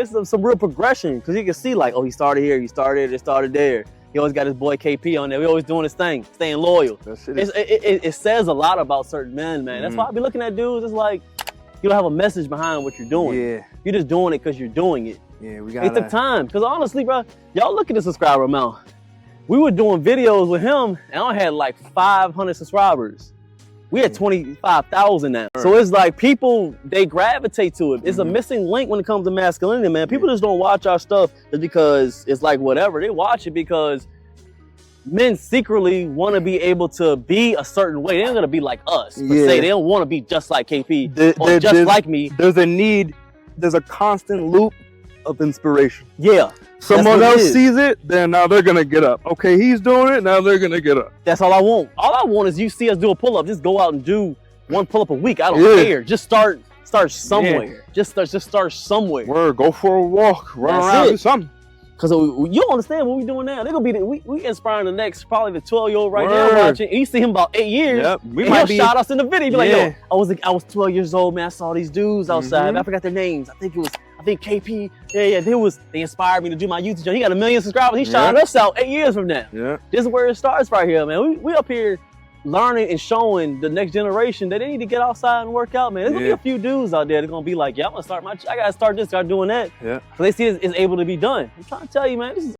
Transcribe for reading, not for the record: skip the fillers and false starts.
It's some real progression because you can see like, oh, he started here, he started there. He always got his boy KP on there. We always doing his thing, staying loyal. It says a lot about certain men, man. That's why I be looking at dudes. It's like you don't have a message behind what you're doing. Yeah, you're just doing it because you're doing it. Yeah, we got. It took time because honestly, bro, y'all look at the subscriber amount. We were doing videos with him, and I had like 500 subscribers. We had 25,000 now. So it's like people, they gravitate to it. It's a missing link when it comes to masculinity, man. People just don't watch our stuff just because it's like whatever. They watch it because men secretly want to be able to be a certain way. They ain't gonna be like us. Say they don't want to be just like KP or just like me. There's a need, there's a constant loop of inspiration. Yeah. Someone else sees it, then now they're gonna get up. Okay, he's doing it, now they're gonna get up. That's all I want. All I want is you see us do a pull-up. Just go out and do one pull-up a week. I don't care. Just start somewhere. Just start somewhere. Word, go for a walk, run around, do something. Cause you don't understand what we doing now. They're gonna be we inspiring the next probably the 12-year-old right now watching. And you see him about 8 years. Yep. He'll shout us in the video. Be like, yo, I was 12 years old, man. I saw these dudes outside. I forgot their names. I think KP. Yeah. They inspired me to do my YouTube channel. He got 1 million subscribers. He shouting us out 8 years from now. Yeah. This is where it starts right here, man. We up here learning and showing the next generation that they need to get outside and work out, man. There's gonna be a few dudes out there that's gonna be like, yeah, I gotta start this, start doing that. Yeah. So they see it's able to be done. I'm trying to tell you, man, this is